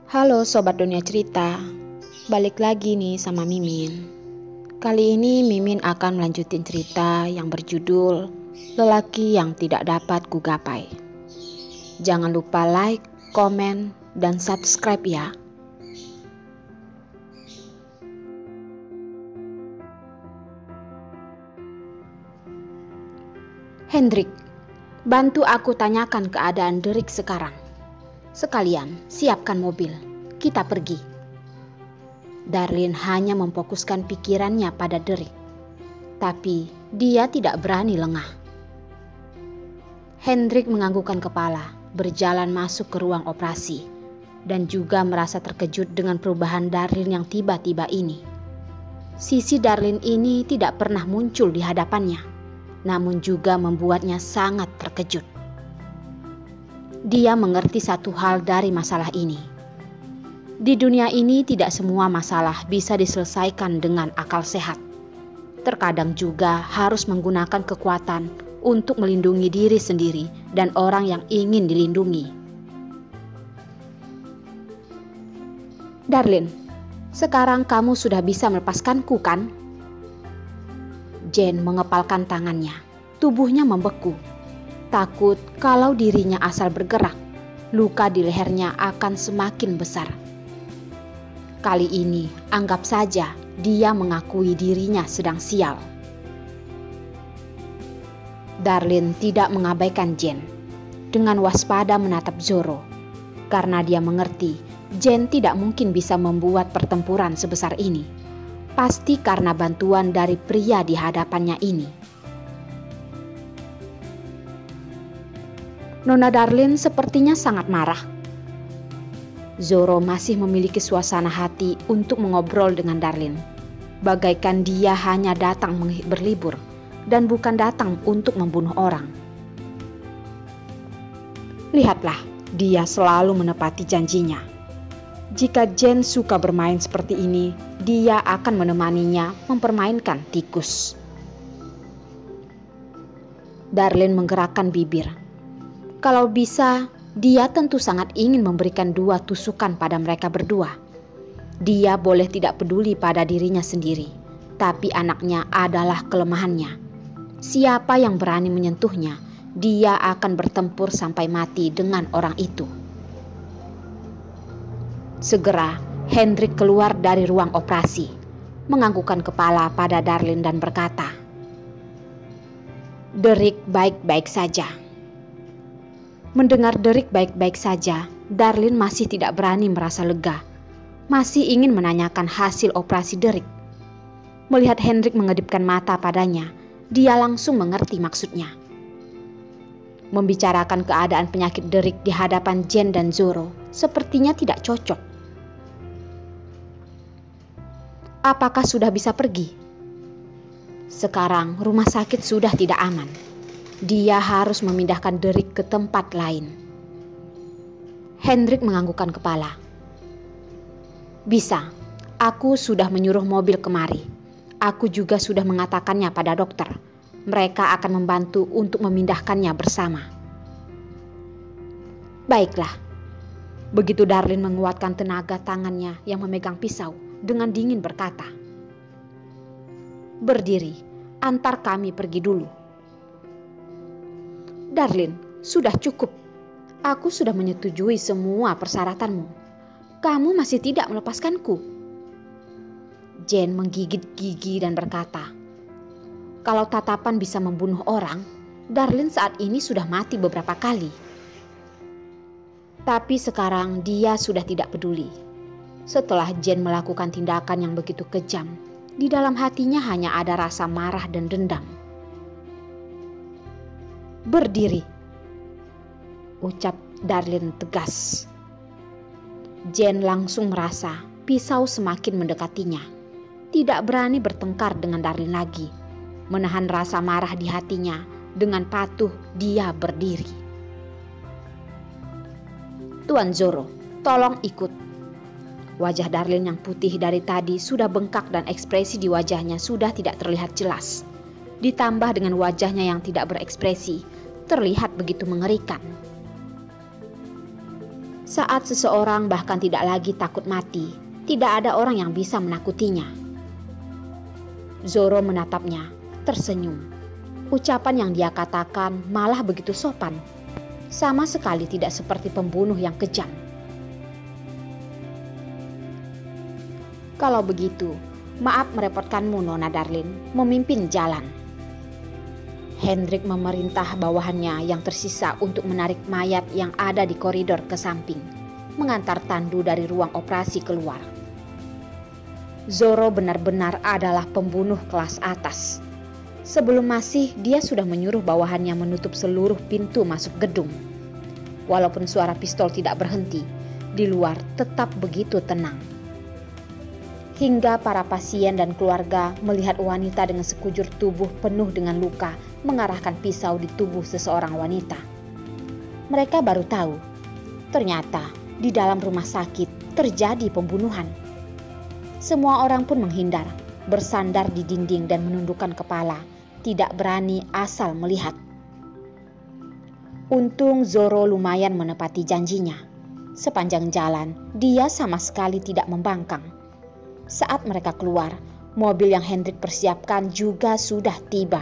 Halo Sobat Dunia Cerita, balik lagi nih sama Mimin. Kali ini Mimin akan melanjutin cerita yang berjudul Lelaki yang Tidak Dapat Kugapai. Jangan lupa like, komen, dan subscribe ya. Hendrik, bantu aku tanyakan keadaan Derek sekarang. Sekalian, siapkan mobil. Kita pergi. Darlin hanya memfokuskan pikirannya pada Derek. Tapi dia tidak berani lengah. Hendrik menganggukkan kepala, berjalan masuk ke ruang operasi. Dan juga merasa terkejut dengan perubahan Darlin yang tiba-tiba ini. Sisi Darlin ini tidak pernah muncul di hadapannya. Namun juga membuatnya sangat terkejut. Dia mengerti satu hal dari masalah ini. Di dunia ini tidak semua masalah bisa diselesaikan dengan akal sehat. Terkadang juga harus menggunakan kekuatan untuk melindungi diri sendiri dan orang yang ingin dilindungi. Darlin, sekarang kamu sudah bisa melepaskanku kan? Jane mengepalkan tangannya. Tubuhnya membeku. Takut kalau dirinya asal bergerak, luka di lehernya akan semakin besar. Kali ini, anggap saja dia mengakui dirinya sedang sial. Darlin tidak mengabaikan Jane. Dengan waspada menatap Zoro. Karena dia mengerti, Jane tidak mungkin bisa membuat pertempuran sebesar ini. Pasti karena bantuan dari pria di hadapannya ini. Nona Darlin sepertinya sangat marah. Zoro masih memiliki suasana hati untuk mengobrol dengan Darlin. Bagaikan dia hanya datang berlibur dan bukan datang untuk membunuh orang. Lihatlah, dia selalu menepati janjinya. Jika Jane suka bermain seperti ini, dia akan menemaninya mempermainkan tikus. Darlin menggerakkan bibir. Kalau bisa, dia tentu sangat ingin memberikan 2 tusukan pada mereka berdua. Dia boleh tidak peduli pada dirinya sendiri, tapi anaknya adalah kelemahannya. Siapa yang berani menyentuhnya, dia akan bertempur sampai mati dengan orang itu. Segera, Hendrik keluar dari ruang operasi, menganggukkan kepala pada Darlin dan berkata, "Derek baik-baik saja." Mendengar Derek baik-baik saja, Darlin masih tidak berani merasa lega. Masih ingin menanyakan hasil operasi Derek. Melihat Hendrik mengedipkan mata padanya, dia langsung mengerti maksudnya. Membicarakan keadaan penyakit Derek di hadapan Jane dan Zoro sepertinya tidak cocok. Apakah sudah bisa pergi? Sekarang rumah sakit sudah tidak aman. Dia harus memindahkan Derek ke tempat lain. Hendrik menganggukkan kepala. Bisa, aku sudah menyuruh mobil kemari. Aku juga sudah mengatakannya pada dokter. Mereka akan membantu untuk memindahkannya bersama. Baiklah. Begitu Darlin menguatkan tenaga tangannya yang memegang pisau, dengan dingin berkata, "Berdiri, antar kami pergi dulu." Darlin, sudah cukup. Aku sudah menyetujui semua persyaratanmu. Kamu masih tidak melepaskanku. Jane menggigit gigi dan berkata, "Kalau tatapan bisa membunuh orang, Darlin saat ini sudah mati beberapa kali." Tapi sekarang dia sudah tidak peduli. Setelah Jane melakukan tindakan yang begitu kejam, di dalam hatinya hanya ada rasa marah dan dendam. "Berdiri," ucap Darlin tegas. Jane langsung merasa pisau semakin mendekatinya. Tidak berani bertengkar dengan Darlin lagi. Menahan rasa marah di hatinya, dengan patuh dia berdiri. "Tuan Zoro, tolong ikut." Wajah Darlin yang putih dari tadi sudah bengkak dan ekspresi di wajahnya sudah tidak terlihat jelas. Ditambah dengan wajahnya yang tidak berekspresi, terlihat begitu mengerikan. Saat seseorang bahkan tidak lagi takut mati, tidak ada orang yang bisa menakutinya. Zoro menatapnya, tersenyum. Ucapan yang dia katakan malah begitu sopan. Sama sekali tidak seperti pembunuh yang kejam. Kalau begitu, maaf merepotkanmu Nona Darlin, memimpin jalan. Hendrik memerintah bawahannya yang tersisa untuk menarik mayat yang ada di koridor ke samping, mengantar Tandu dari ruang operasi keluar. Zoro benar-benar adalah pembunuh kelas atas. Sebelum masih, dia sudah menyuruh bawahannya menutup seluruh pintu masuk gedung. Walaupun suara pistol tidak berhenti, di luar tetap begitu tenang. Hingga para pasien dan keluarga melihat wanita dengan sekujur tubuh penuh dengan luka mengarahkan pisau di tubuh seseorang wanita. Mereka baru tahu, ternyata di dalam rumah sakit terjadi pembunuhan. Semua orang pun menghindar, bersandar di dinding dan menundukkan kepala, tidak berani asal melihat. Untung Zoro lumayan menepati janjinya. Sepanjang jalan, dia sama sekali tidak membangkang. Saat mereka keluar, mobil yang Hendrik persiapkan juga sudah tiba.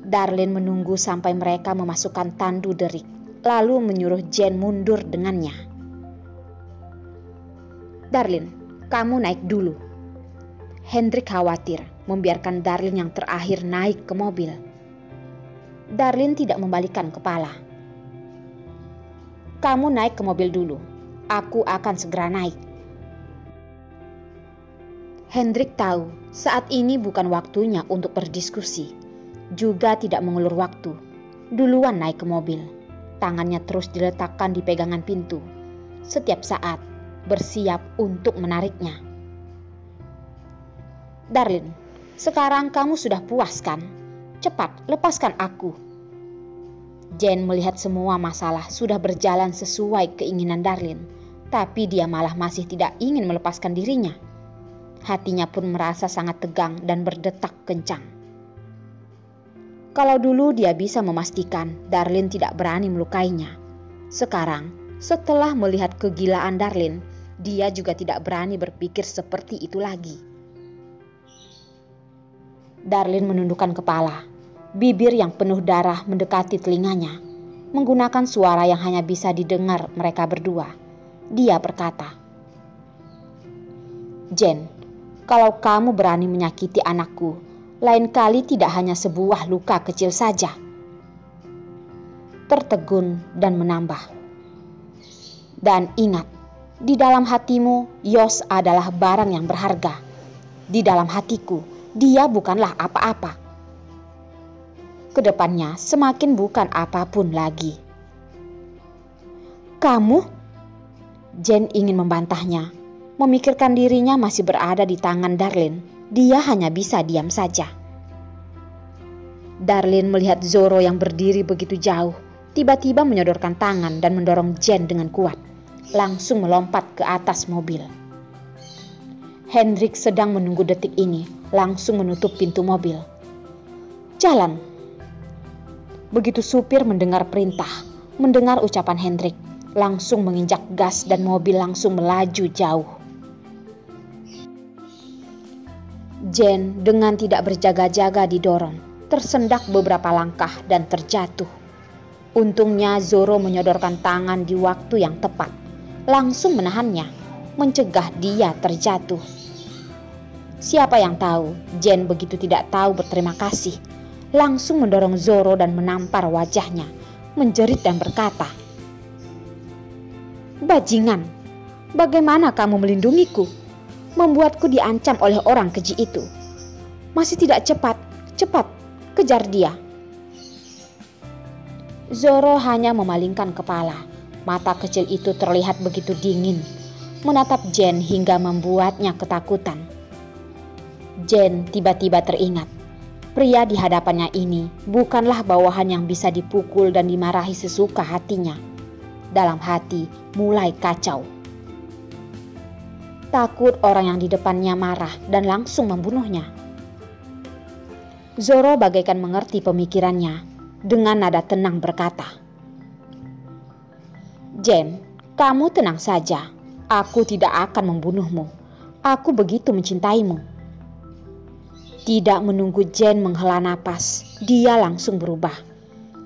Darlin menunggu sampai mereka memasukkan Tandu Derik, lalu menyuruh Jen mundur dengannya. Darlin, kamu naik dulu. Hendrik khawatir membiarkan Darlin yang terakhir naik ke mobil. Darlin tidak membalikkan kepala. Kamu naik ke mobil dulu, aku akan segera naik. Hendrik tahu saat ini bukan waktunya untuk berdiskusi, juga tidak mengulur waktu. Duluan naik ke mobil, tangannya terus diletakkan di pegangan pintu, setiap saat bersiap untuk menariknya. Darlin, sekarang kamu sudah puas kan? Cepat, lepaskan aku. Jen melihat semua masalah sudah berjalan sesuai keinginan Darlin, tapi dia malah masih tidak ingin melepaskan dirinya. Hatinya pun merasa sangat tegang dan berdetak kencang. Kalau dulu dia bisa memastikan Darlin tidak berani melukainya, sekarang setelah melihat kegilaan Darlin, dia juga tidak berani berpikir seperti itu lagi. Darlin menundukkan kepala, bibir yang penuh darah mendekati telinganya. Menggunakan suara yang hanya bisa didengar mereka berdua, dia berkata, Jen, kalau kamu berani menyakiti anakku, lain kali tidak hanya sebuah luka kecil saja. Tertegun dan menambah. Dan ingat, di dalam hatimu Yos adalah barang yang berharga. Di dalam hatiku, dia bukanlah apa-apa. Kedepannya semakin bukan apapun lagi. Kamu? Jen ingin membantahnya. Memikirkan dirinya masih berada di tangan Darlin, dia hanya bisa diam saja. Darlin melihat Zoro yang berdiri begitu jauh, tiba-tiba menyodorkan tangan dan mendorong Jen dengan kuat, langsung melompat ke atas mobil. Hendrik sedang menunggu detik ini, langsung menutup pintu mobil. Jalan. Begitu supir mendengar perintah, mendengar ucapan Hendrik, langsung menginjak gas dan mobil langsung melaju jauh. Jen dengan tidak berjaga-jaga didorong, tersendak beberapa langkah dan terjatuh. Untungnya Zoro menyodorkan tangan di waktu yang tepat, langsung menahannya, mencegah dia terjatuh. Siapa yang tahu Jen begitu tidak tahu berterima kasih, langsung mendorong Zoro dan menampar wajahnya, menjerit dan berkata, Bajingan, bagaimana kamu melindungiku? Membuatku diancam oleh orang keji itu. Masih tidak cepat, kejar dia. Zoro hanya memalingkan kepala. Mata kecil itu terlihat begitu dingin, menatap Jen hingga membuatnya ketakutan. Jen tiba-tiba teringat, pria di hadapannya ini bukanlah bawahan yang bisa dipukul dan dimarahi sesuka hatinya. Dalam hati mulai kacau. Takut orang yang di depannya marah dan langsung membunuhnya. Zoro bagaikan mengerti pemikirannya, dengan nada tenang berkata, Jen, kamu tenang saja. Aku tidak akan membunuhmu. Aku begitu mencintaimu. Tidak menunggu Jen menghela napas, dia langsung berubah.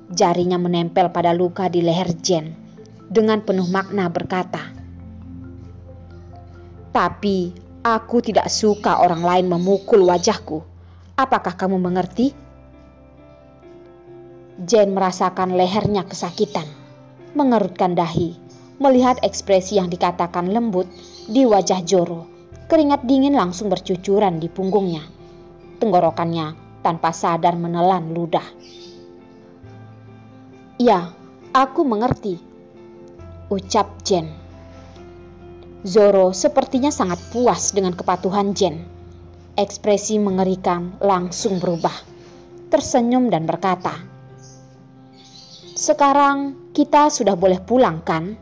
Jarinya menempel pada luka di leher Jen. Dengan penuh makna berkata, "Tapi aku tidak suka orang lain memukul wajahku. Apakah kamu mengerti?" Jen merasakan lehernya kesakitan, mengerutkan dahi, melihat ekspresi yang dikatakan lembut di wajah Joro. Keringat dingin langsung bercucuran di punggungnya. Tenggorokannya tanpa sadar menelan ludah. "Ya, aku mengerti," ucap Jen. Zoro sepertinya sangat puas dengan kepatuhan Jen. Ekspresi mengerikan langsung berubah. Tersenyum dan berkata, "Sekarang kita sudah boleh pulang kan?"